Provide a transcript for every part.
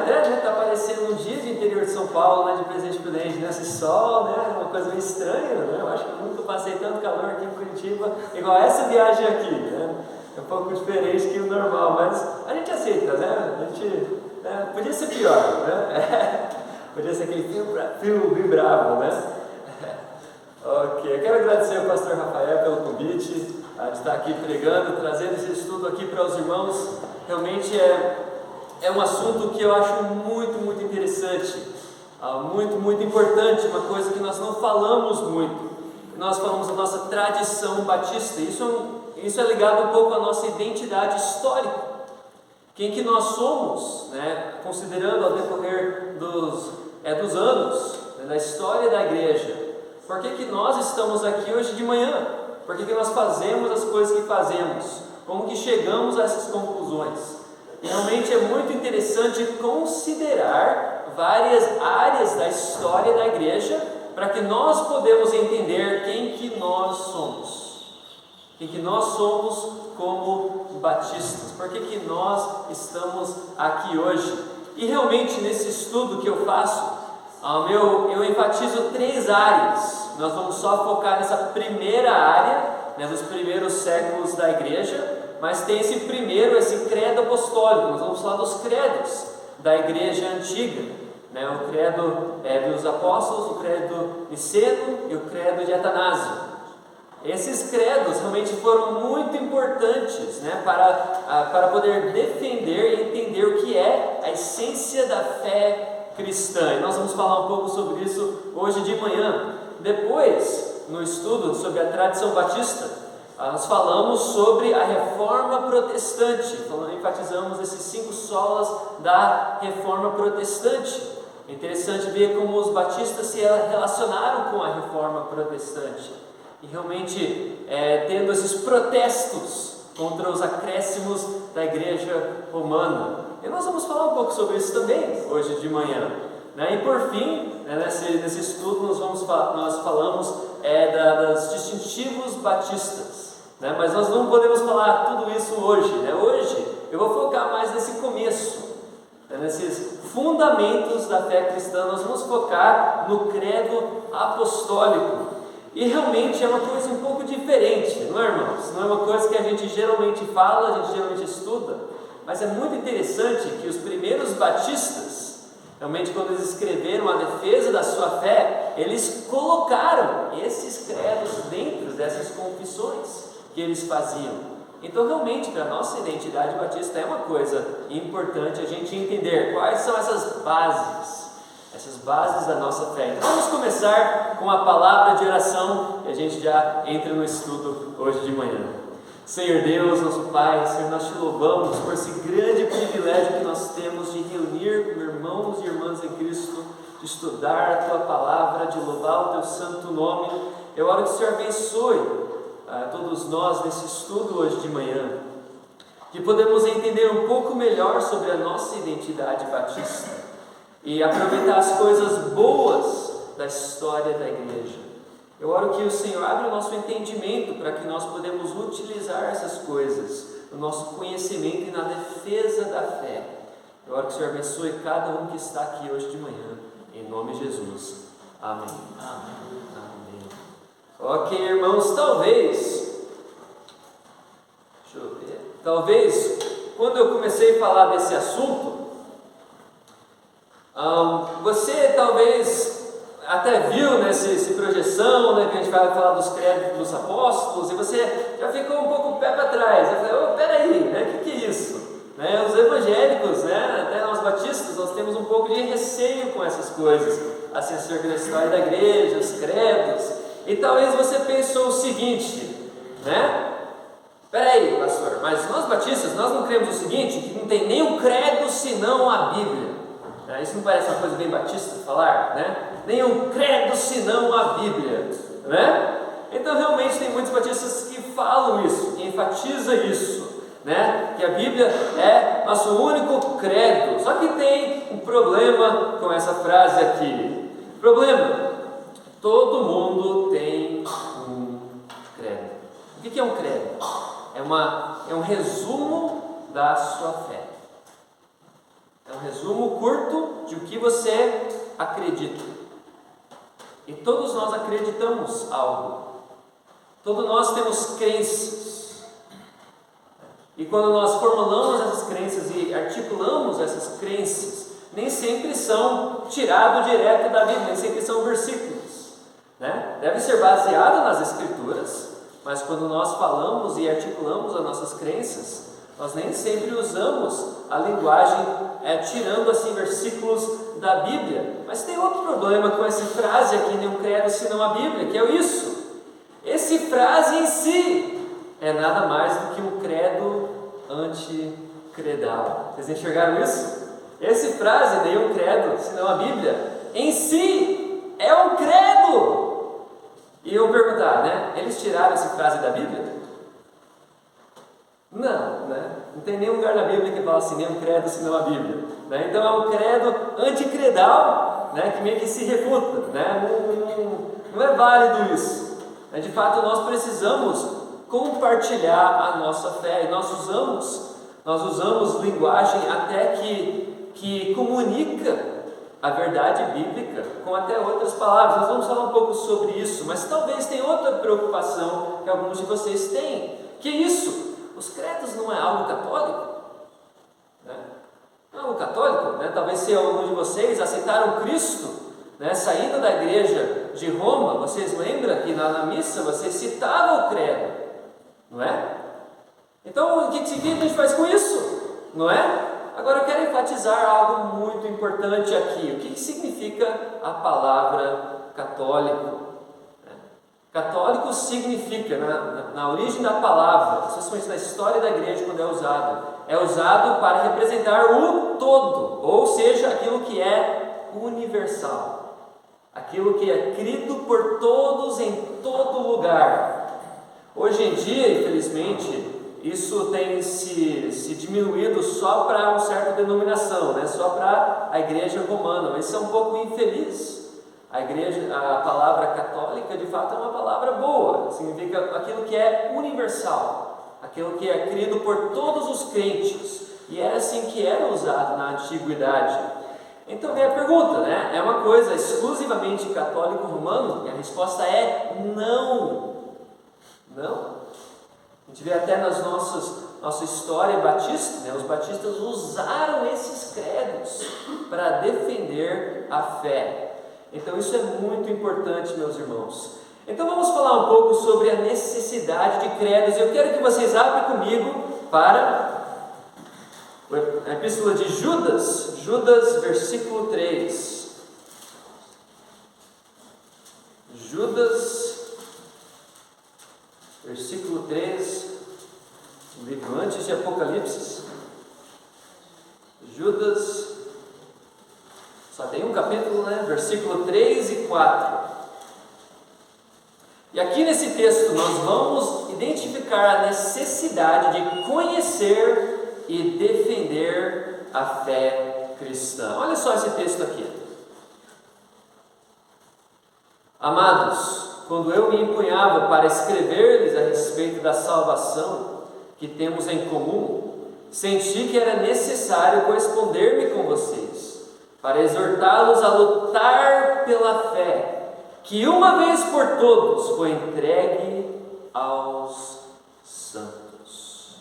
até, né, tá parecendo um dia de interior de São Paulo, né, de Presidente Prudente, né, esse sol, né, uma coisa meio estranha, né, eu acho que eu nunca passei tanto calor aqui em Curitiba, igual essa viagem aqui, né, é um pouco diferente que o normal, mas a gente aceita, né, a gente, né, podia ser pior, né, podia ser aquele frio bem bravo, né. Ok, eu quero agradecer ao pastor Rafael pelo convite, de estar aqui pregando, trazendo esse estudo aqui para os irmãos. Realmente é um assunto que eu acho muito interessante, muito importante, uma coisa que nós não falamos muito. Nós falamos da nossa tradição batista, isso é ligado um pouco à nossa identidade histórica. Quem que nós somos, né, considerando ao decorrer dos anos, né, da história da igreja. Por que nós estamos aqui hoje de manhã? Por que nós fazemos as coisas que fazemos? Como que chegamos a essas conclusões? Realmente é muito interessante considerar várias áreas da história da igreja para que nós podemos entender quem que nós somos. Quem que nós somos como batistas. Por que nós estamos aqui hoje? E realmente nesse estudo que eu faço, eu enfatizo 3 áreas. Nós vamos só focar nessa primeira área, né, dos primeiros séculos da igreja, mas tem esse credo apostólico. Nós vamos falar dos credos da igreja antiga, né, o credo dos apóstolos, o credo niceno e o credo de Atanásio. Esses credos realmente foram muito importantes, né, para poder defender e entender o que é a essência da fé cristã, e nós vamos falar um pouco sobre isso hoje de manhã. Depois, no estudo sobre a tradição batista, nós falamos sobre a reforma protestante, enfatizamos esses 5 solas da reforma protestante. É interessante ver como os batistas se relacionaram com a reforma protestante, e realmente tendo esses protestos contra os acréscimos da igreja romana. E nós vamos falar um pouco sobre isso também hoje de manhã, né? E por fim, né, nesse estudo nós falamos dos distintivos batistas, né? Mas nós não podemos falar tudo isso hoje, né? Hoje eu vou focar mais nesse começo, né, nesses fundamentos da fé cristã. Nós vamos focar no credo apostólico. E realmente é uma coisa um pouco diferente, não é, irmãos? Não é uma coisa que a gente geralmente fala, a gente geralmente estuda. Mas é muito interessante que os primeiros batistas, realmente quando eles escreveram a defesa da sua fé, eles colocaram esses credos dentro dessas confissões que eles faziam. Então realmente para a nossa identidade batista é uma coisa importante a gente entender quais são essas bases da nossa fé. Então vamos começar com a palavra de oração e a gente já entra no estudo hoje de manhã. Senhor Deus, nosso Pai, Senhor, nós te louvamos por esse grande privilégio que nós temos de reunir com irmãos e irmãs em Cristo, de estudar a Tua palavra, de louvar o Teu santo nome. Eu oro que o Senhor abençoe a todos nós nesse estudo hoje de manhã, que podemos entender um pouco melhor sobre a nossa identidade batista e aproveitar as coisas boas da história da igreja. Eu oro que o Senhor abra o nosso entendimento para que nós podemos utilizar essas coisas no nosso conhecimento e na defesa da fé. Eu oro que o Senhor abençoe cada um que está aqui hoje de manhã, em nome de Jesus. Amém. Amém. Amém. Ok, irmãos, talvez quando eu comecei a falar desse assunto, você talvez até viu nessa projeção, né, que a gente vai falar dos credos dos apóstolos, e você já ficou um pouco o pé para trás. Eu falei, peraí, né, que é isso? Né, os evangélicos, né, até nós batistas, nós temos um pouco de receio com essas coisas, assim, acerca da história da igreja, os credos. E talvez você pensou o seguinte, né? Peraí, pastor, mas nós batistas, nós não cremos o seguinte, que não tem nenhum credo senão a Bíblia. Isso não parece uma coisa bem batista falar, né? Nenhum credo senão a Bíblia, né? Então realmente tem muitos batistas que falam isso, que enfatizam isso, né? Que a Bíblia é nosso único credo. Só que tem um problema com essa frase aqui. Problema: todo mundo tem um credo. O que é um credo? É um resumo da sua fé. É um resumo curto de o que você acredita. E todos nós acreditamos algo. Todos nós temos crenças. E quando nós formulamos essas crenças e articulamos essas crenças, nem sempre são tirados direto da Bíblia, nem sempre são versículos, né? Deve ser baseado nas Escrituras, mas quando nós falamos e articulamos as nossas crenças, nós nem sempre usamos a linguagem tirando assim versículos da Bíblia. Mas tem outro problema com essa frase aqui, nenhum credo senão a Bíblia, que é isso. Essa frase em si é nada mais do que um credo anticredal. Vocês enxergaram isso? Essa frase, nenhum credo senão a Bíblia, em si é um credo. E eu vou perguntar, né? Eles tiraram essa frase da Bíblia? Não, né? Não tem nenhum lugar na Bíblia que fala assim, nenhum credo senão a Bíblia, né? Então é um credo anticredal, né? Que meio que se refuta, né? Não é válido isso. De fato, nós precisamos compartilhar a nossa fé, e nós usamos linguagem até que comunica a verdade bíblica com até outras palavras. Nós vamos falar um pouco sobre isso, mas talvez tenha outra preocupação que alguns de vocês têm, que é isso. Os credos não é algo católico, né? Não é algo católico, né? Talvez se alguns de vocês aceitaram Cristo, né, saindo da igreja de Roma, vocês lembram que na missa vocês citavam o credo, não é? Então o que a gente faz com isso, não é? Agora eu quero enfatizar algo muito importante aqui. O que significa a palavra católico? Católico significa, na origem da palavra, especialmente na história da igreja, quando é usado para representar o todo, ou seja, aquilo que é universal, aquilo que é crido por todos em todo lugar. Hoje em dia, infelizmente, isso tem se diminuído só para uma certa denominação, né? Só para a igreja romana, mas isso é um pouco infeliz. A palavra católica, de fato, é uma palavra boa, significa aquilo que é universal, aquilo que é crido por todos os crentes, e era assim que era usado na antiguidade. Então vem a pergunta, né? É uma coisa exclusivamente católico-romano? E a resposta é não. Não. A gente vê até nas nossa história batista, né? Os batistas usaram esses credos para defender a fé. Então isso é muito importante, meus irmãos. Então vamos falar um pouco sobre a necessidade de credos. Eu quero que vocês abram comigo para a epístola de Judas, versículo 3. Judas, versículo 3, o livro antes de Apocalipse. Judas, só tem um capítulo, né? Versículo 3 e 4. E aqui nesse texto nós vamos identificar a necessidade de conhecer e defender a fé cristã. Olha só esse texto aqui. Amados, quando eu me empunhava para escrever-lhes a respeito da salvação que temos em comum, senti que era necessário corresponder-me com vocês, para exortá-los a lutar pela fé, que uma vez por todos foi entregue aos santos.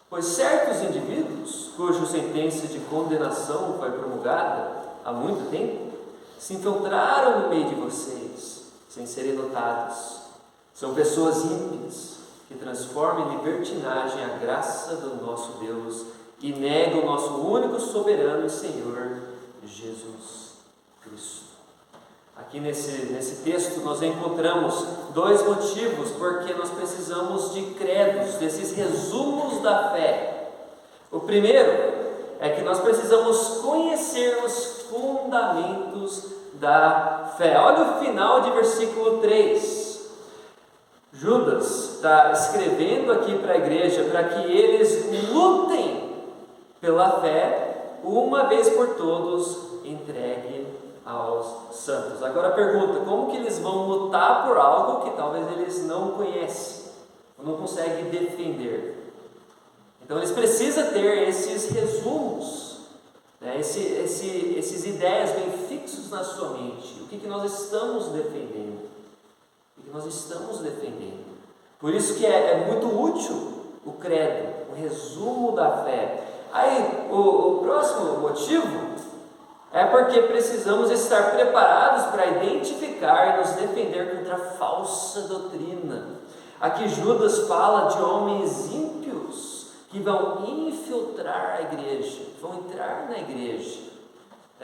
Pois certos indivíduos, cuja sentença de condenação foi promulgada há muito tempo, se infiltraram no meio de vocês, sem serem notados. São pessoas ímpias, que transformam em libertinagem a graça do nosso Deus e negam o nosso único soberano e Senhor, Jesus Cristo. Aqui nesse texto nós encontramos dois motivos porque nós precisamos de credos, desses resumos da fé. O primeiro é que nós precisamos conhecer os fundamentos da fé. Olha o final de versículo 3. Judas está escrevendo aqui para a igreja para que eles lutem pela fé, uma vez por todos entregue aos santos. Agora a pergunta, como que eles vão lutar por algo que talvez eles não conhecem, não conseguem defender? Então eles precisam ter esses resumos né? Esses ideias bem fixos na sua mente. O que nós estamos defendendo? O que nós estamos defendendo? Por isso que é muito útil o credo, o resumo da fé. Aí, o próximo motivo é porque precisamos estar preparados para identificar e nos defender contra a falsa doutrina. Aqui Judas fala de homens ímpios que vão infiltrar a igreja, vão entrar na igreja.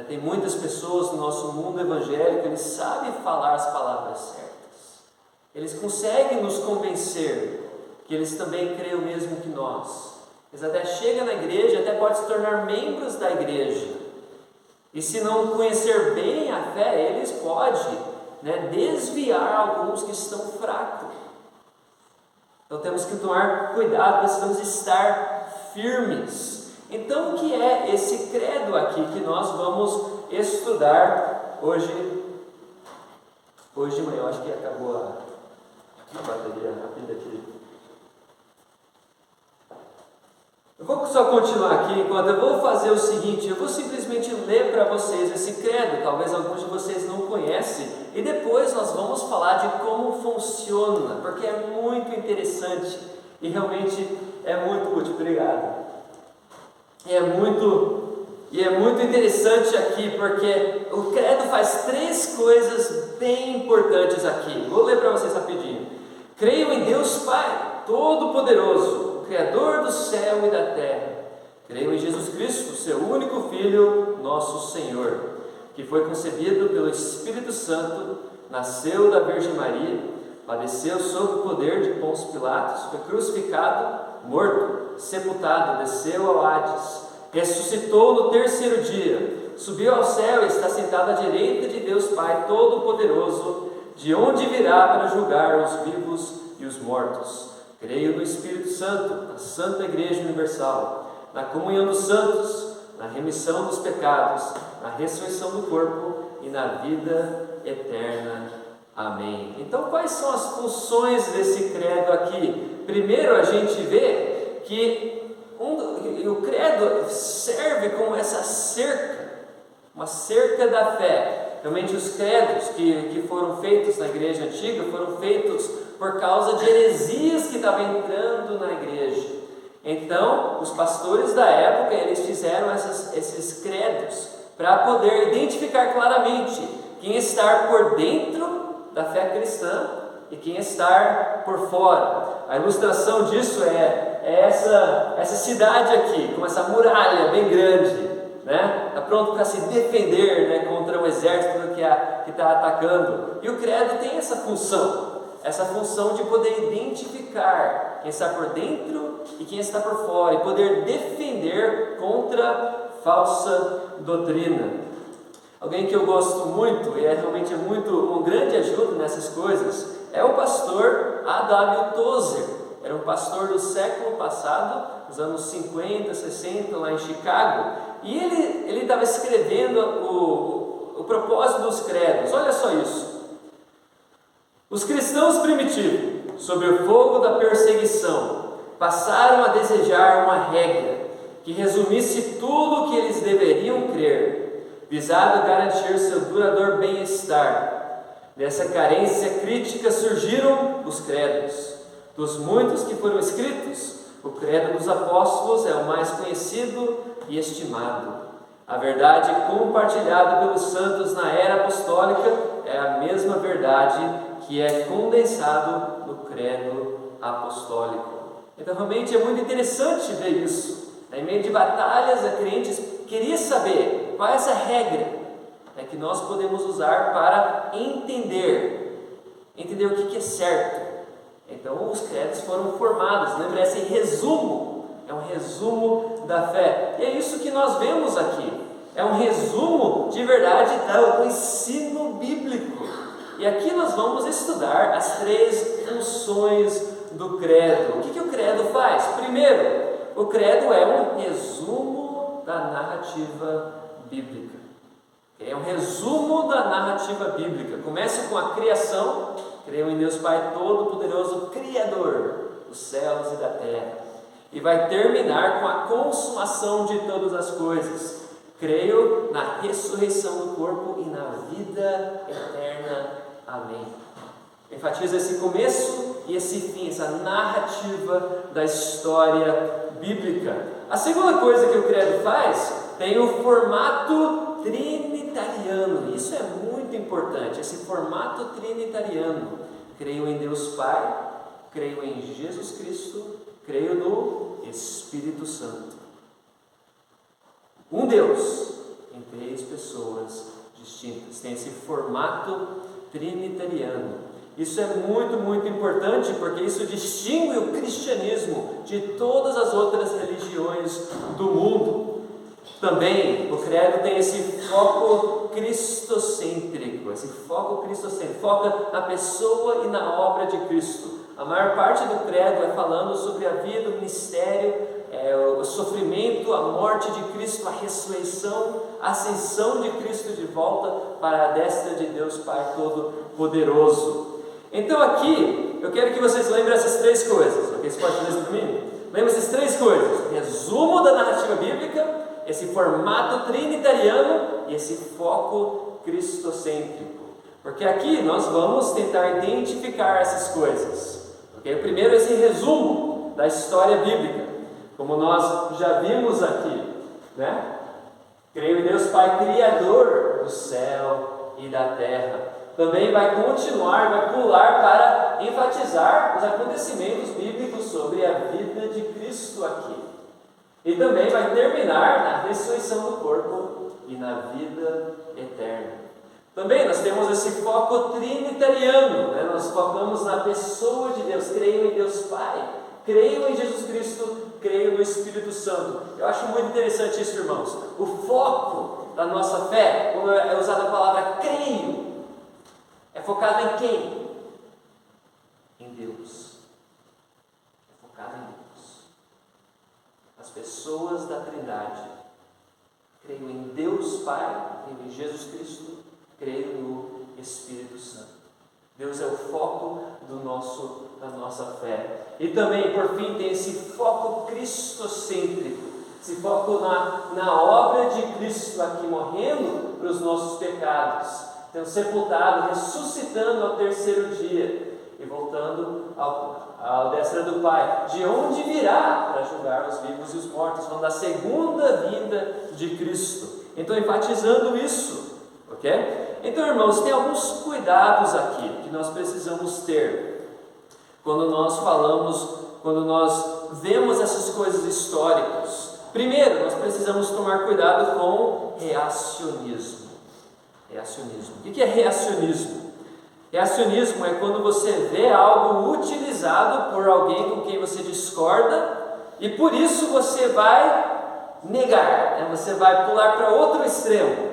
Tem muitas pessoas no nosso mundo evangélico, eles sabem falar as palavras certas. Eles conseguem nos convencer que eles também creem o mesmo que nós. Eles até chegam na igreja, até podem se tornar membros da igreja. E se não conhecer bem a fé, eles podem, desviar alguns que estão fracos. Então temos que tomar cuidado, precisamos estar firmes. Então o que é esse credo aqui que nós vamos estudar hoje de manhã? Eu acho que acabou a bateria rápida aqui. Eu vou só continuar aqui enquanto eu vou fazer o seguinte, eu vou simplesmente ler para vocês esse credo, talvez alguns de vocês não conhecem, e depois nós vamos falar de como funciona, porque é muito interessante e realmente é muito útil. Obrigado. E é muito interessante aqui, porque o credo faz 3 coisas bem importantes aqui. Vou ler para vocês rapidinho. Creio em Deus Pai Todo-Poderoso, Criador do céu e da terra. Creio em Jesus Cristo, seu único Filho, nosso Senhor, que foi concebido pelo Espírito Santo, nasceu da Virgem Maria, padeceu sob o poder de Pôncio Pilatos, foi crucificado, morto, sepultado, desceu ao Hades, ressuscitou no 3º dia, subiu ao céu e está sentado à direita de Deus Pai Todo-Poderoso, de onde virá para julgar os vivos e os mortos. Creio no Espírito Santo, na Santa Igreja Universal, na comunhão dos santos, na remissão dos pecados, na ressurreição do corpo e na vida eterna. Amém. Então, quais são as funções desse credo aqui? Primeiro, a gente vê que o credo serve como essa cerca, uma cerca da fé. Realmente os credos que foram feitos na igreja antiga foram feitos por causa de heresias que estavam entrando na igreja. Então, os pastores da época, eles fizeram esses credos para poder identificar claramente quem está por dentro da fé cristã e quem está por fora. A ilustração disso é essa cidade aqui, com essa muralha bem grande, está pronto para se defender, contra o exército que está atacando. E o credo tem essa função de poder identificar quem está por dentro e quem está por fora, e poder defender contra falsa doutrina. Alguém que eu gosto muito, e realmente um grande ajuda nessas coisas, é o pastor A.W. Tozer. Era um pastor do século passado, nos anos 50, 60, lá em Chicago, e ele estava escrevendo o propósito dos credos. Olha só isso. Os cristãos primitivos, sob o fogo da perseguição, passaram a desejar uma regra que resumisse tudo o que eles deveriam crer, visado a garantir seu duradouro bem-estar. Dessa carência crítica surgiram os credos. Dos muitos que foram escritos, o credo dos apóstolos é o mais conhecido e estimado. A verdade compartilhada pelos santos na era apostólica é a mesma verdade que é condensado no credo apostólico. Então realmente é muito interessante ver isso. Em meio de batalhas, a crentes queria saber qual é essa regra que nós podemos usar para entender o que é certo. Então os credos foram formados. Lembra, esse resumo é um resumo da fé. E é isso que nós vemos aqui. É um resumo de verdade do ensino bíblico. E aqui nós vamos estudar as 3 funções do credo. O que o credo faz? Primeiro, o credo é um resumo da narrativa bíblica. É um resumo da narrativa bíblica. Começa com a criação. Creio em Deus Pai Todo-Poderoso, Criador dos céus e da terra. E vai terminar com a consumação de todas as coisas. Creio na ressurreição do corpo e na vida eterna. Amém. Enfatiza esse começo e esse fim, essa narrativa da história bíblica. A segunda coisa que o credo faz tem o formato trinitariano. Isso é muito importante, esse formato trinitariano. Creio em Deus Pai, creio em Jesus Cristo, creio no Espírito Santo. Um Deus em três pessoas distintas. Tem esse formato trinitariano. Isso é muito, muito importante, porque isso distingue o cristianismo de todas as outras religiões do mundo. Também o credo tem esse foco cristocêntrico, foca na pessoa e na obra de Cristo. A maior parte do credo é falando sobre a vida, o ministério, o sofrimento, a morte de Cristo, a ressurreição, a ascensão de Cristo de volta para a destra de Deus Pai Todo-Poderoso. Então aqui, eu quero que vocês lembrem essas três coisas, ok? Você pode fazer isso para mim? Lembre essas três coisas: resumo da narrativa bíblica, esse formato trinitariano e esse foco cristocêntrico. Porque aqui nós vamos tentar identificar essas coisas, ok? O primeiro é esse resumo da história bíblica, como nós já vimos aqui, né? Creio em Deus Pai, Criador do céu e da terra. Também vai continuar, vai pular para enfatizar os acontecimentos bíblicos sobre a vida de Cristo aqui. E também vai terminar na ressurreição do corpo e na vida eterna. Também nós temos esse foco trinitariano, né? Nós focamos na pessoa de Deus. Creio em Deus Pai, creio em Jesus Cristo, creio no Espírito Santo. Eu acho muito interessante isso, irmãos. O foco da nossa fé, quando é usada a palavra creio, é focado em quem? Em Deus. É focado em Deus. As pessoas da Trindade. Creio em Deus Pai, creio em Jesus Cristo, creio no Espírito Santo. Deus é o foco da nossa fé. E também, por fim, tem esse foco cristocêntrico. Esse foco na obra de Cristo aqui, morrendo para os nossos pecados, sendo sepultado, ressuscitando ao terceiro dia e voltando ao destra do Pai, de onde virá para julgar os vivos e os mortos, falando da segunda vinda de Cristo. Então, enfatizando isso, ok? Então, irmãos, tem alguns cuidados aqui que nós precisamos ter quando nós vemos essas coisas históricas. Primeiro, nós precisamos tomar cuidado com reacionismo. O que é reacionismo? Reacionismo é quando você vê algo utilizado por alguém com quem você discorda e por isso você vai negar, né? Você vai pular para outro extremo,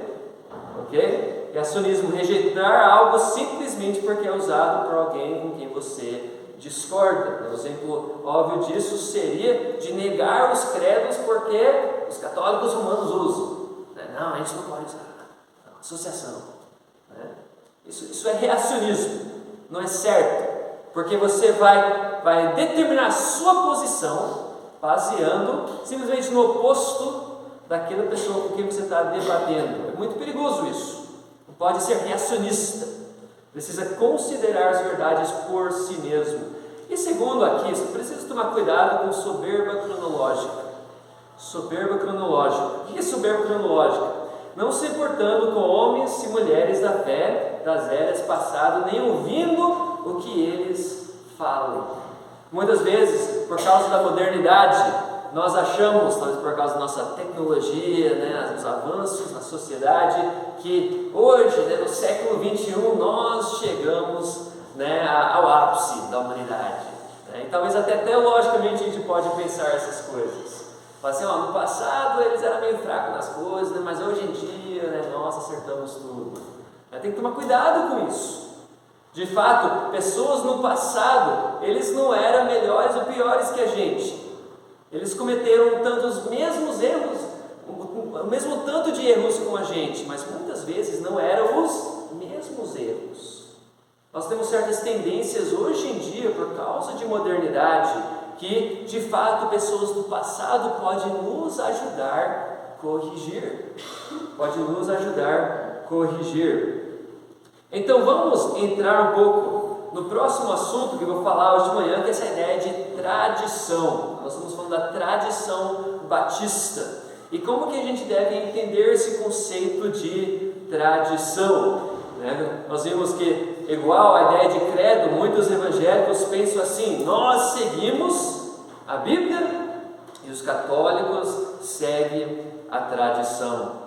ok? Reacionismo, rejeitar algo simplesmente porque é usado por alguém com quem você discorda. Um exemplo óbvio disso seria de negar os credos porque os católicos romanos usam, né? Não, a gente não pode usar. Associação, né? Isso é reacionismo, não é certo, porque você vai determinar a sua posição baseando simplesmente no oposto daquela pessoa com quem você está debatendo. É muito perigoso isso. Não pode ser reacionista, precisa considerar as verdades por si mesmo. E segundo aqui, você precisa tomar cuidado com soberba cronológica. O que é soberba cronológica? Não se importando com homens e mulheres da fé das eras passadas, nem ouvindo o que eles falam. Muitas vezes, por causa da modernidade, nós achamos, talvez por causa da nossa tecnologia, né, os avanços na sociedade, que hoje, né, no século XXI, nós chegamos, né, ao ápice da humanidade. Né? E talvez até teologicamente a gente pode pensar essas coisas. Assim, no passado eles eram meio fracos nas coisas, né? Mas hoje em dia, né, nós acertamos tudo. Tem que tomar cuidado com isso. De fato, pessoas no passado, eles não eram melhores ou piores que a gente. Eles cometeram os mesmos erros, o mesmo tanto de erros como a gente, mas muitas vezes não eram os mesmos erros. Nós temos certas tendências hoje em dia, por causa de modernidade, que de fato pessoas do passado podem nos ajudar corrigir, pode nos ajudar a corrigir. Então vamos entrar um pouco no próximo assunto que eu vou falar hoje de manhã, que é essa ideia de tradição. Nós estamos falando da tradição batista. E como que a gente deve entender esse conceito de tradição? Nós vimos que, igual a ideia de credo, muitos evangélicos pensam assim: nós seguimos a Bíblia e os católicos seguem a tradição.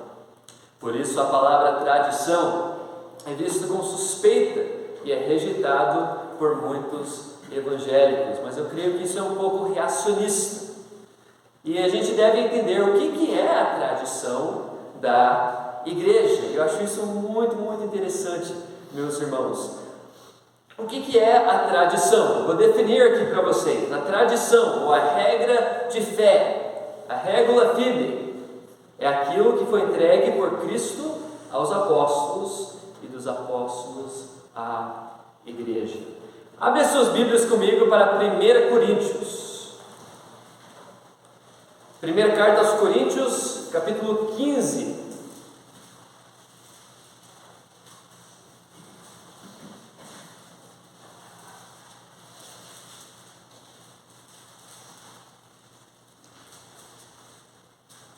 Por isso a palavra tradição é vista com suspeita e é rejeitado por muitos evangélicos. Mas eu creio que isso é um pouco reacionista. E a gente deve entender o que é a tradição da igreja. Eu acho isso muito, muito interessante, meus irmãos. O que é a tradição? Eu vou definir aqui para vocês. A tradição, ou a regra de fé, a regula fide, é aquilo que foi entregue por Cristo aos apóstolos e dos apóstolos à igreja. Abre as suas Bíblias comigo para 1 Coríntios. Primeira carta aos Coríntios, capítulo 15.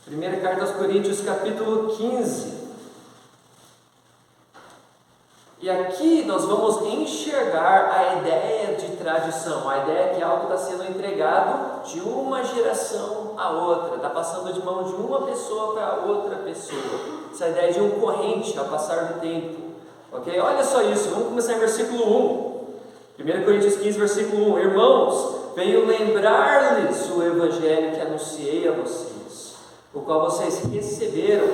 Primeira carta aos Coríntios, capítulo 15. E aqui nós vamos enxergar a ideia de tradição, a ideia que algo está sendo entregado de uma geração a outra, está passando de mão de uma pessoa para outra pessoa. Essa ideia de um corrente ao passar do tempo. Ok? Olha só isso, vamos começar em versículo 1. 1 Coríntios 15, versículo 1. Irmãos, venho lembrar-lhes o evangelho que anunciei a vocês, o qual vocês receberam,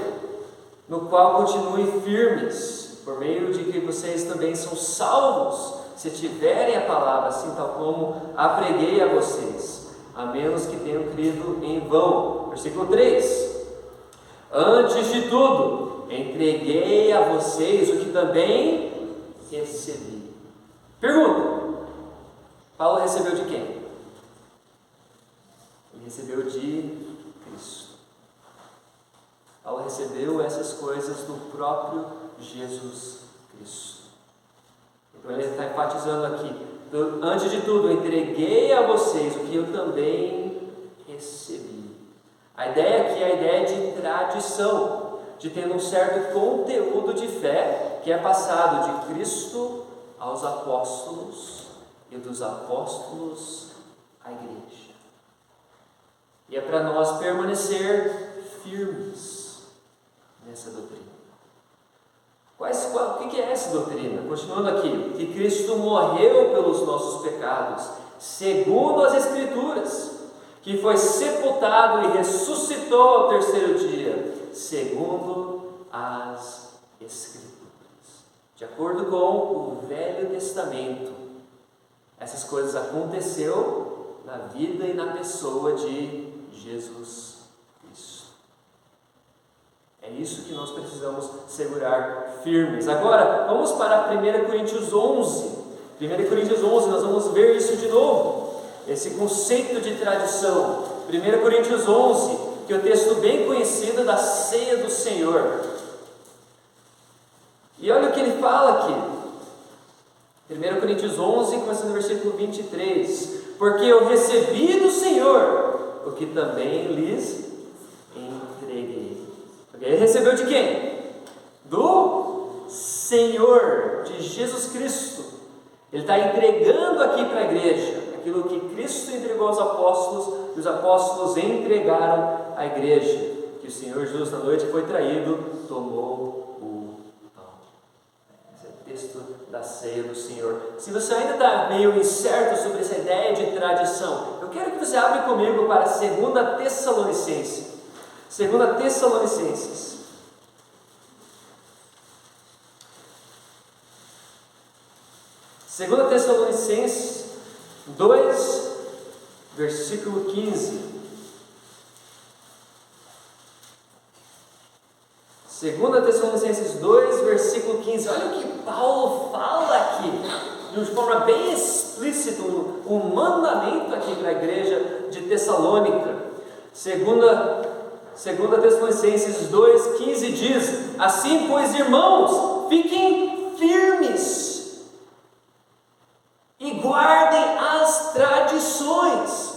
no qual continuem firmes, por meio de que vocês também são salvos, se tiverem a palavra, assim tal como a preguei a vocês, a menos que tenham crido em vão. Versículo 3. Antes de tudo, entreguei a vocês o que também recebi. Pergunta: Paulo recebeu de quem? Ele recebeu de Cristo. Paulo recebeu essas coisas do próprio Jesus Cristo. Então ele está enfatizando aqui: antes de tudo, entreguei a vocês o que eu também recebi. A ideia aqui é a ideia de tradição, de ter um certo conteúdo de fé que é passado de Cristo aos apóstolos e dos apóstolos à igreja. E é para nós permanecer firmes nessa doutrina. O que é essa doutrina? Continuando aqui: que Cristo morreu pelos nossos pecados, segundo as Escrituras, que foi sepultado e ressuscitou ao terceiro dia, segundo as Escrituras. De acordo com o Velho Testamento, essas coisas aconteceram na vida e na pessoa de Jesus Cristo. É isso que nós precisamos segurar firmes. Agora, vamos para 1 Coríntios 11. 1 Coríntios 11, nós vamos ver isso de novo. Esse conceito de tradição. 1 Coríntios 11, que é um texto bem conhecido da ceia do Senhor. E olha o que ele fala aqui. 1 Coríntios 11, começando no versículo 23. Porque eu recebi do Senhor o que também lhes entreguei. Ele recebeu de quem? Do Senhor, de Jesus Cristo. Ele está entregando aqui para a igreja aquilo que Cristo entregou aos apóstolos, e os apóstolos entregaram à igreja. Que o Senhor Jesus, na noite foi traído, tomou o pão. Esse é o texto da ceia do Senhor. Se você ainda está meio incerto sobre essa ideia de tradição, eu quero que você abra comigo para 2 Tessalonicenses. 2 Tessalonicenses. Segunda Tessalonicenses 2, versículo 15. 2 Tessalonicenses 2, versículo 15. Olha o que Paulo fala aqui, de forma bem explícita, um mandamento aqui para a igreja de Tessalônica. 2 2 Tessalonicenses 2,15 diz: assim, pois, irmãos, fiquem firmes e guardem as tradições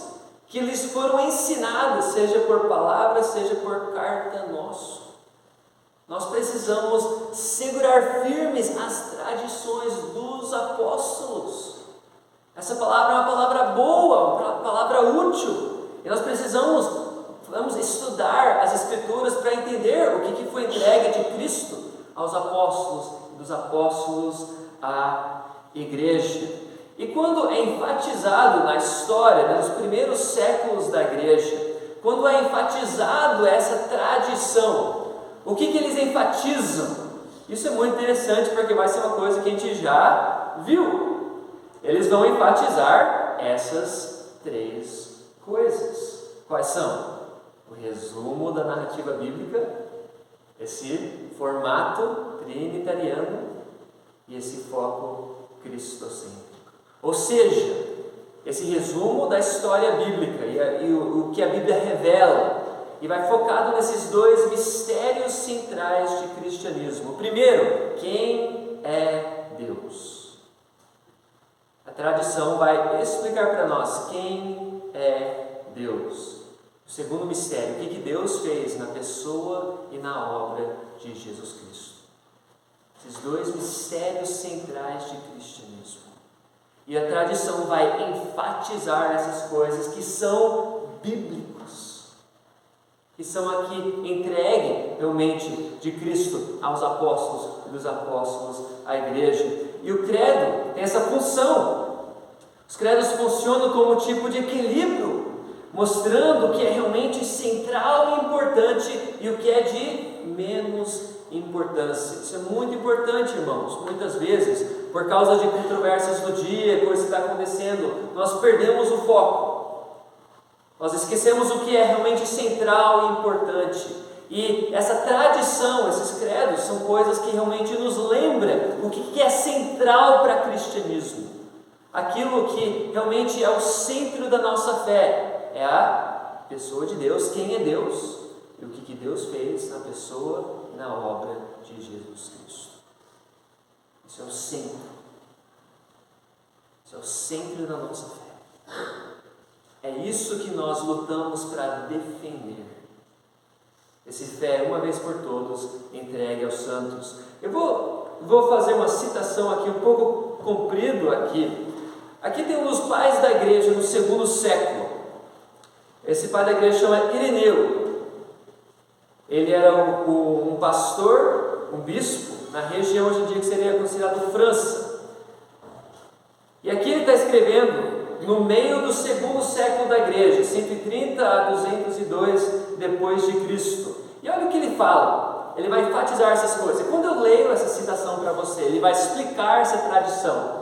que lhes foram ensinadas, seja por palavra, seja por carta nossa. Nós precisamos segurar firmes as tradições dos apóstolos. Essa palavra é uma palavra boa, uma palavra útil. E nós vamos estudar as Escrituras para entender o que foi entregue de Cristo aos apóstolos, dos apóstolos à igreja. E quando é enfatizado na história, nos primeiros séculos da igreja, quando é enfatizado essa tradição, o que eles enfatizam? Isso é muito interessante, porque vai ser uma coisa que a gente já viu. Eles vão enfatizar essas 3 coisas. Quais são? O resumo da narrativa bíblica, esse formato trinitariano e esse foco cristocêntrico. Ou seja, esse resumo da história bíblica e o que a Bíblia revela, e vai focado nesses 2 mistérios centrais de cristianismo. O primeiro, quem é Deus? A tradição vai explicar para nós quem é Deus. O segundo mistério, o que Deus fez na pessoa e na obra de Jesus Cristo. Esses 2 mistérios centrais de cristianismo. E a tradição vai enfatizar essas coisas que são bíblicos, que são aqui entregue realmente de Cristo aos apóstolos e dos apóstolos à igreja. E o credo tem essa função. Os credos funcionam como tipo de equilíbrio, mostrando o que é realmente central e importante e o que é de menos importância. Isso é muito importante, irmãos. Muitas vezes, por causa de controvérsias do dia, coisas que está acontecendo, nós perdemos o foco. Nós esquecemos o que é realmente central e importante. E essa tradição, esses credos, são coisas que realmente nos lembram o que é central para o cristianismo. Aquilo que realmente é o centro da nossa fé é a pessoa de Deus, quem é Deus e o que Deus fez na pessoa e na obra de Jesus Cristo. Isso é o centro. Isso é o centro da nossa fé. É isso que nós lutamos para defender. Esse fé, uma vez por todos, entregue aos santos. Eu vou fazer uma citação aqui, um pouco comprido aqui. Aqui tem um dos pais da igreja no 2º século. Esse pai da igreja chama Ireneu. Ele era um pastor, um bispo, na região hoje em dia que seria considerado França. E aqui ele está escrevendo no meio do 2º século da igreja, 130 a 202 depois de Cristo. E olha o que ele fala. Ele vai enfatizar essas coisas. Quando eu leio essa citação para você, ele vai explicar essa tradição.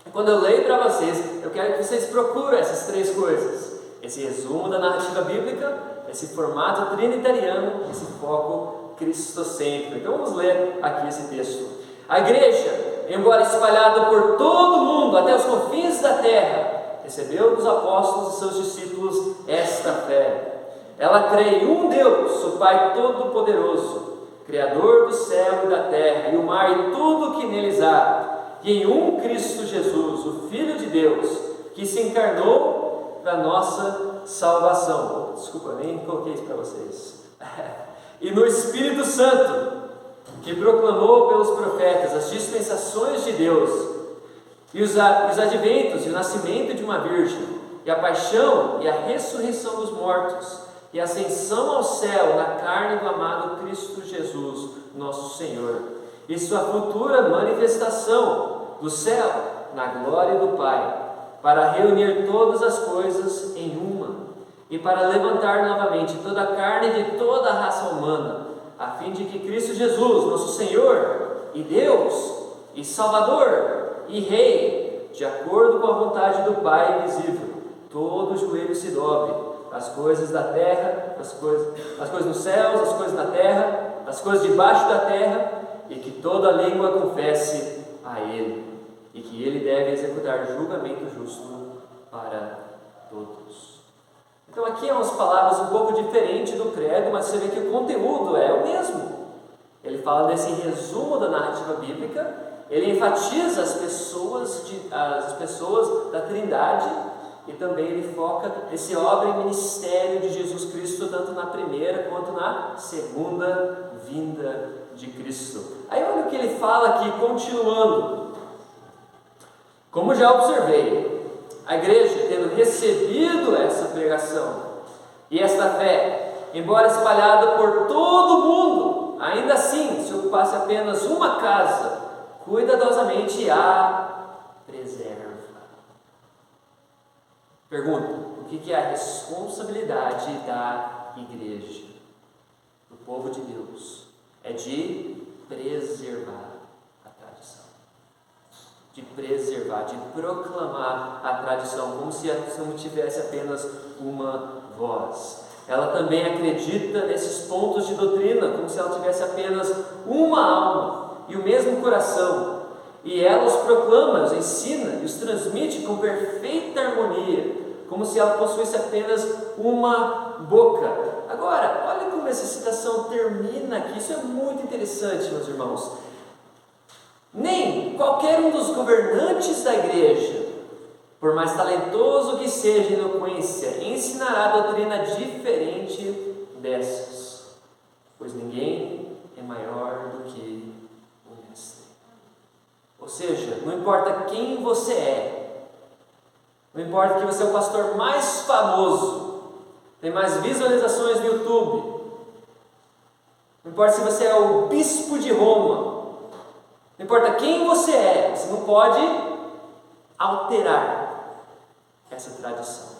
E quando eu leio para vocês, eu quero que vocês procurem essas 3 coisas. Esse resumo da narrativa bíblica, esse formato trinitariano, esse foco cristocêntrico. Então vamos ler aqui esse texto. A igreja, embora espalhada por todo o mundo, até os confins da terra, recebeu dos apóstolos e seus discípulos esta fé. Ela crê em um Deus, o Pai Todo-Poderoso, Criador do céu e da terra, e o mar e tudo o que neles há, e em um Cristo Jesus, o Filho de Deus, que se encarnou para nossa salvação. Desculpa, nem coloquei isso para vocês. E no Espírito Santo, que proclamou pelos profetas as dispensações de Deus, e os adventos e o nascimento de uma virgem, e a paixão e a ressurreição dos mortos, e a ascensão ao céu na carne do amado Cristo Jesus, nosso Senhor, e sua futura manifestação do céu na glória do Pai, para reunir todas as coisas em uma, e para levantar novamente toda a carne de toda a raça humana, a fim de que Cristo Jesus, nosso Senhor, e Deus, e Salvador, e Rei, de acordo com a vontade do Pai invisível, todo o joelho se dobre, as coisas da terra, as coisas nos céus, as coisas na terra, as coisas debaixo da terra, e que toda língua confesse a Ele, e que Ele deve executar julgamento justo para todos. Então aqui é umas palavras um pouco diferentes do credo, mas você vê que o conteúdo é o mesmo. Ele fala desse resumo da narrativa bíblica, ele enfatiza as pessoas da Trindade, e também ele foca nesse obra e ministério de Jesus Cristo, tanto na primeira quanto na segunda vinda de Cristo. Aí olha o que ele fala aqui, continuando. Como já observei, a igreja, tendo recebido essa pregação e esta fé, embora espalhada por todo o mundo, ainda assim, se ocupasse apenas uma casa, cuidadosamente a preserva. Pergunta: o que é a responsabilidade da igreja, do povo de Deus? É de preservar a tradição, de preservar, de proclamar a tradição, como se não tivesse apenas uma voz. Ela também acredita nesses pontos de doutrina, como se ela tivesse apenas uma alma e o mesmo coração. E ela os proclama, os ensina e os transmite com perfeita harmonia, como se ela possuísse apenas uma boca. Agora, olha como essa citação termina aqui, isso é muito interessante, meus irmãos. Nem qualquer um dos governantes da igreja, por mais talentoso que seja em eloquência, ensinará doutrina diferente dessas, pois ninguém é maior do que o mestre. Ou seja, não importa quem você é, não importa que você é o pastor mais famoso, tem mais visualizações no YouTube, não importa se você é o bispo de Roma, não importa quem você é, você não pode alterar essa tradição.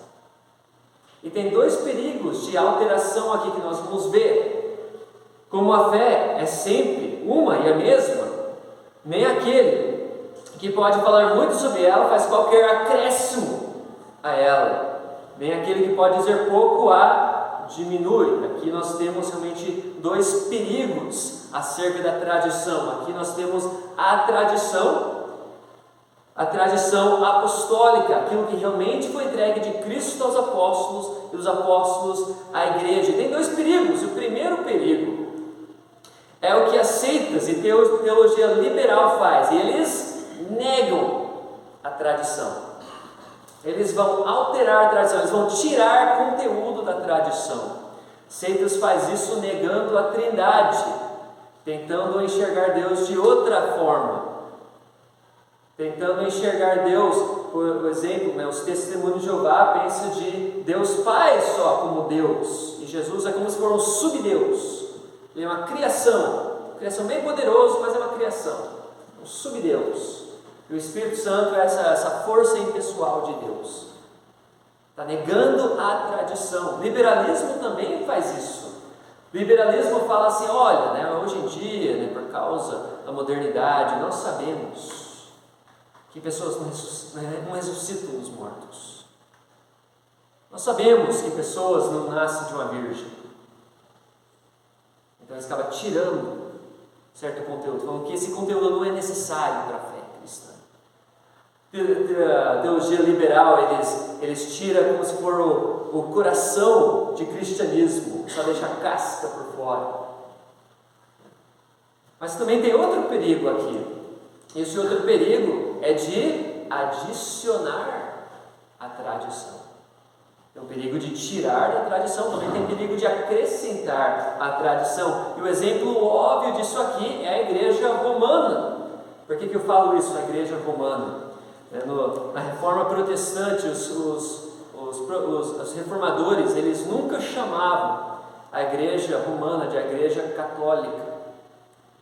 E tem dois perigos de alteração aqui que nós vamos ver. Como a fé é sempre uma e a mesma, nem aquele que pode falar muito sobre ela faz qualquer acréscimo a ela, nem aquele que pode dizer pouco a diminui. Aqui nós temos realmente dois perigos acerca da tradição. Aqui nós temos a tradição apostólica, aquilo que realmente foi entregue de Cristo aos apóstolos e dos apóstolos à igreja. E tem dois perigos. O primeiro perigo é o que as seitas e teologia liberal faz, e eles negam a tradição. Eles vão alterar a tradição, eles vão tirar conteúdo da tradição. Seitas faz isso negando a Trindade, tentando enxergar Deus de outra forma, tentando enxergar Deus, por exemplo, os testemunhos de Jeová pensam de Deus Pai só como Deus, e Jesus é como se fosse um subdeus. Ele é uma criação bem poderoso, mas é uma criação, um subdeus. E o Espírito Santo é essa força impessoal de Deus. Está negando a tradição. O liberalismo também faz isso. O liberalismo fala assim: olha, hoje em dia, por causa da modernidade, nós sabemos que pessoas não ressuscitam os mortos. Nós sabemos que pessoas não nascem de uma virgem. Então eles acabam tirando certo conteúdo, falando que esse conteúdo não é necessário para a fé cristã. A teologia liberal, eles tiram como se for o coração de cristianismo, só deixa a casca por fora. Mas também tem outro perigo aqui. Esse outro perigo é de adicionar a tradição. Tem o perigo de tirar da tradição, também tem o perigo de acrescentar a tradição. E o exemplo óbvio disso aqui é a igreja romana. Por que eu falo isso, a igreja romana? Na reforma protestante, os reformadores, eles nunca chamavam a igreja romana de a igreja católica.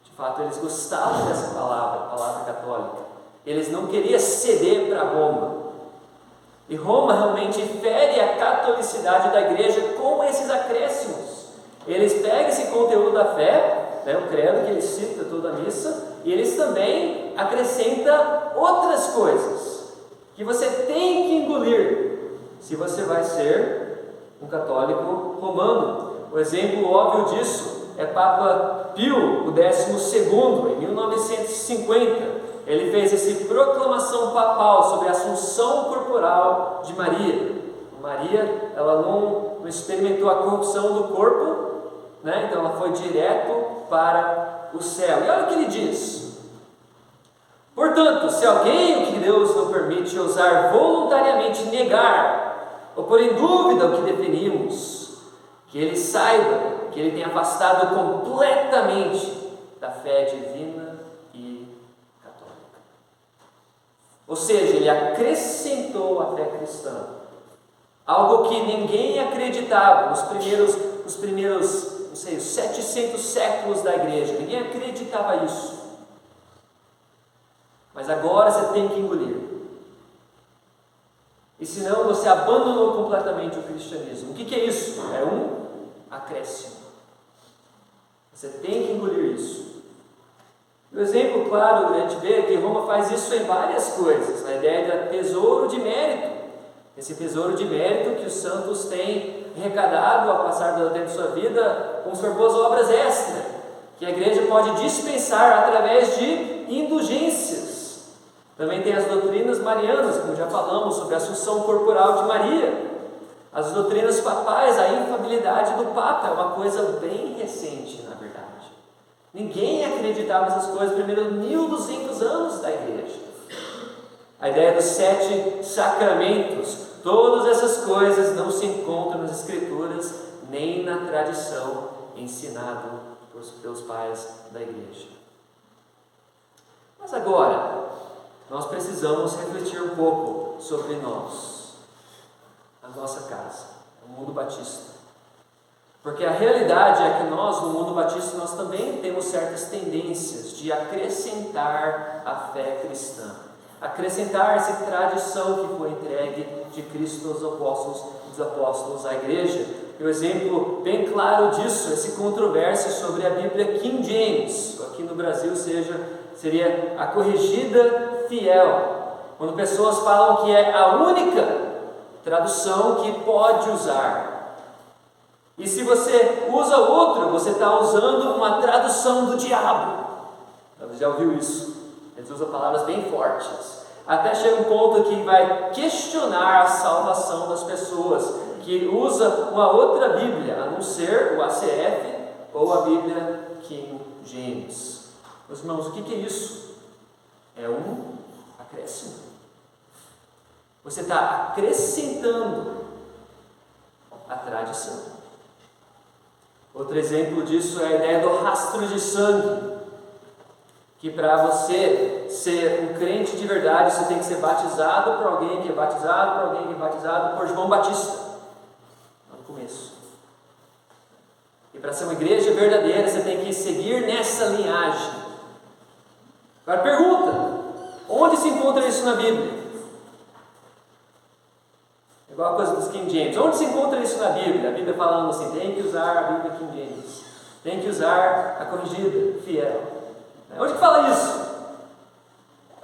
De fato, eles gostavam dessa palavra, a palavra católica. Eles não queriam ceder para Roma. E Roma realmente fere a catolicidade da igreja com esses acréscimos. Eles pegam esse conteúdo da fé, o credo que eles citam toda a missa, e eles também acrescentam outras coisas que você tem que engolir se você vai ser um católico romano. O exemplo óbvio disso é Papa Pio, o 12º, em 1950. Ele fez essa proclamação papal sobre a assunção corporal de Maria, Maria, ela não experimentou a corrupção do corpo, né? Então ela foi direto para o céu. E olha o que ele diz: portanto, se alguém, o que Deus não permite, ousar voluntariamente negar ou pôr em dúvida o que definimos, que ele saiba que ele tem afastado completamente da fé divina e católica. Ou seja, ele acrescentou a fé cristã, algo que ninguém acreditava nos primeiros, não sei, os 700 séculos da igreja. Ninguém acreditava isso. Mas agora você tem que engolir. E senão você abandonou completamente o cristianismo. O que é isso? É um acréscimo. Você tem que engolir isso. O exemplo claro a gente vê que Roma faz isso em várias coisas. Na ideia de tesouro de mérito. Esse tesouro de mérito que os santos têm arrecadado ao passar do tempo de sua vida com suas boas obras extras, que a igreja pode dispensar através de indulgências. Também tem as doutrinas marianas, como já falamos, sobre a assunção corporal de Maria. As doutrinas papais, a infabilidade do Papa, é uma coisa bem recente, na verdade. Ninguém acreditava nessas coisas nos primeiros 1200 anos da igreja. A ideia dos 7 sacramentos, todas essas coisas não se encontram nas Escrituras, nem na tradição ensinada pelos pais da igreja. Mas agora, nós precisamos refletir um pouco sobre nós, a nossa casa, o mundo batista. Porque a realidade é que nós, no mundo batista, nós também temos certas tendências de acrescentar a fé cristã. Acrescentar essa tradição que foi entregue de Cristo aos apóstolos, dos apóstolos à igreja. E o exemplo bem claro disso, esse controvérsia sobre a Bíblia King James, aqui no Brasil seria a corrigida fiel, quando pessoas falam que é a única tradução que pode usar. E se você usa outro, você está usando uma tradução do diabo. Você já ouviu isso? Eles usam palavras bem fortes. Até chega um ponto que vai questionar a salvação das pessoas, que usa uma outra Bíblia, a não ser o ACF ou a Bíblia King James. Meus irmãos, o que é isso? É um acréscimo. Você está acrescentando a tradição. Outro exemplo disso é a ideia do rastro de sangue, que para você ser um crente de verdade, você tem que ser batizado por alguém que é batizado, por alguém que é batizado por João Batista, no começo. E para ser uma igreja verdadeira, você tem que seguir nessa linhagem. Agora pergunta, onde se encontra isso na Bíblia? Igual a coisa dos King James. Onde se encontra isso na Bíblia? A Bíblia falando assim, tem que usar a Bíblia King James. Tem que usar a corrigida, fiel. Onde que fala isso?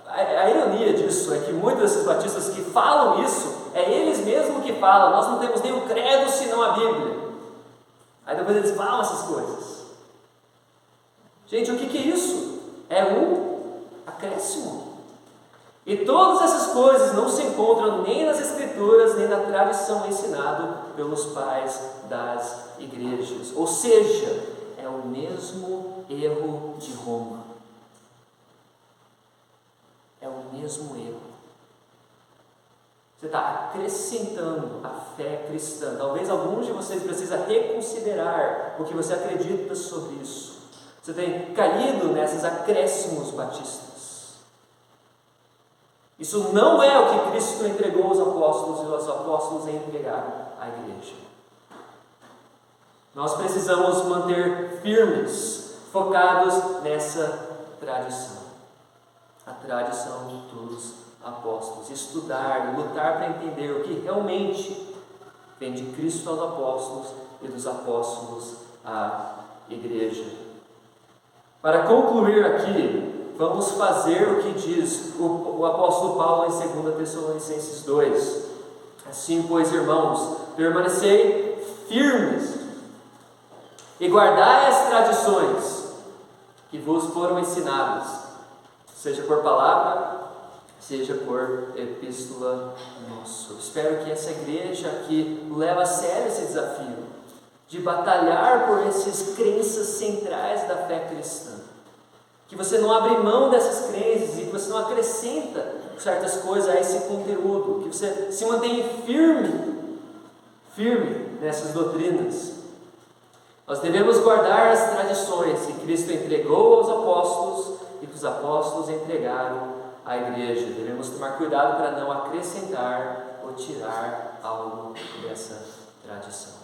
A ironia disso é que muitos desses batistas que falam isso, é eles mesmos que falam. Nós não temos nem o credo senão a Bíblia. Aí depois eles falam essas coisas. Gente, o que é isso? É um acréscimo. E todas essas coisas não se encontram nem nas Escrituras, nem na tradição ensinada pelos pais das igrejas. Ou seja, é o mesmo erro de Roma. É o mesmo erro. Você está acrescentando a fé cristã. Talvez alguns de vocês precisem reconsiderar o que você acredita sobre isso. Você tem caído nesses acréscimos batistas. Isso não é o que Cristo entregou aos apóstolos e os apóstolos entregaram à igreja. Nós precisamos manter firmes, focados nessa tradição. A tradição dos apóstolos. Estudar, lutar para entender o que realmente vem de Cristo aos apóstolos e dos apóstolos à igreja. Para concluir aqui, vamos fazer o que diz o apóstolo Paulo em 2 Tessalonicenses 2. Assim, pois, irmãos, permanecei firmes e guardai as tradições que vos foram ensinadas, seja por palavra, seja por epístola nosso. Espero que essa igreja aqui leve a sério esse desafio de batalhar por essas crenças centrais da fé cristã. Que você não abre mão dessas crenças e que você não acrescenta certas coisas a esse conteúdo, que você se mantenha firme nessas doutrinas. Nós devemos guardar as tradições que Cristo entregou aos apóstolos e que os apóstolos entregaram à igreja. Devemos tomar cuidado para não acrescentar ou tirar algo dessa tradição.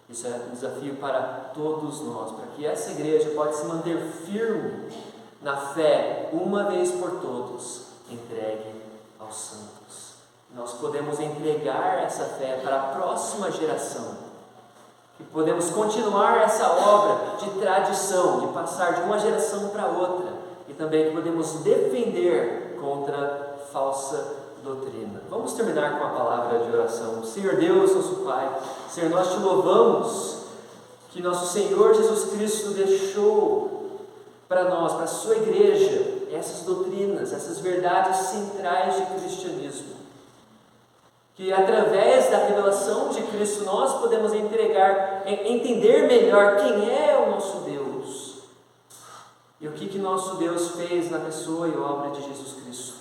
Isso é um desafio para todos nós, para que essa igreja possa se manter firme na fé, uma vez por todos, entregue aos santos. Nós podemos entregar essa fé para a próxima geração, que podemos continuar essa obra de tradição, de passar de uma geração para outra, e também que podemos defender contra falsa doutrina. Vamos terminar com a palavra de oração. Senhor Deus, nosso Pai, Senhor, nós te louvamos que nosso Senhor Jesus Cristo deixou para nós, para a sua igreja, essas doutrinas, essas verdades centrais de cristianismo. Que através da revelação de Cristo nós podemos entender melhor quem é o nosso Deus e o que nosso Deus fez na pessoa e obra de Jesus Cristo.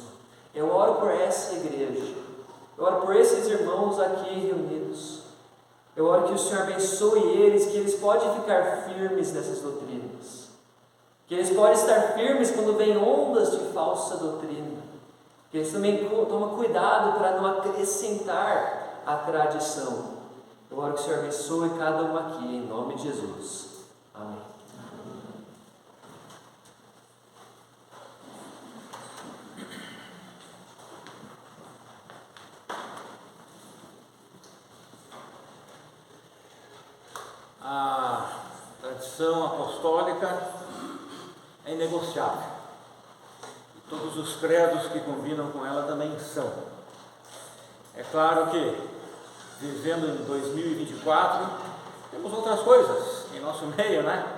Eu oro por essa igreja, eu oro por esses irmãos aqui reunidos, eu oro que o Senhor abençoe eles, que eles podem ficar firmes nessas doutrinas, que eles podem estar firmes quando vem ondas de falsa doutrina, que eles também tomem cuidado para não acrescentar a tradição. Eu oro que o Senhor abençoe cada um aqui, em nome de Jesus. Amém. A tradição apostólica é inegociável. E todos os credos que combinam com ela também são. É claro que, vivendo em 2024, temos outras coisas em nosso meio, né?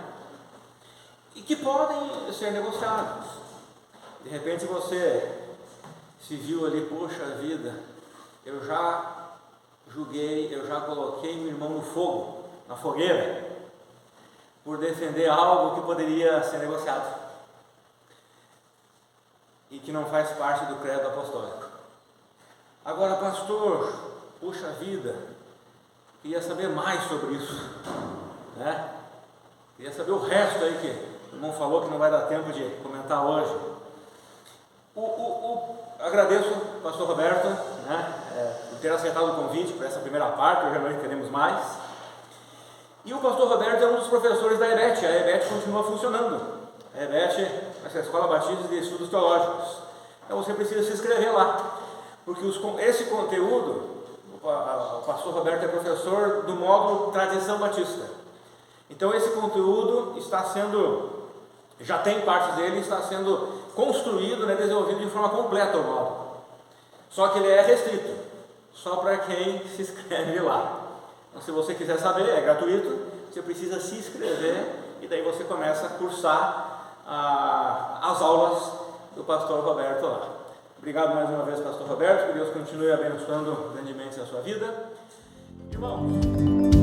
E que podem ser negociadas. De repente você se viu ali, poxa vida, eu já julguei, eu já coloquei meu irmão no fogo, na fogueira, por defender algo que poderia ser negociado e que não faz parte do credo apostólico. Agora, pastor, puxa vida, queria saber mais sobre isso, né? Queria saber o resto aí que o irmão falou que não vai dar tempo de comentar hoje. Agradeço ao pastor Roberto, né, por ter aceitado o convite para essa primeira parte, hoje à noite teremos mais. E o pastor Roberto é um dos professores da EBET. A EBET continua funcionando. A EBET é a Escola Batista de Estudos Teológicos. Então você precisa se inscrever lá, porque esse conteúdo, o pastor Roberto é professor do módulo Tradição Batista. Então esse conteúdo já tem parte dele, está sendo construído, né, desenvolvido de forma completa o módulo. Só que ele é restrito, só para quem se inscreve lá. Então, se você quiser saber, é gratuito, você precisa se inscrever e daí você começa a cursar as aulas do pastor Roberto lá. Obrigado mais uma vez, pastor Roberto, que Deus continue abençoando grandemente a sua vida. Irmãos.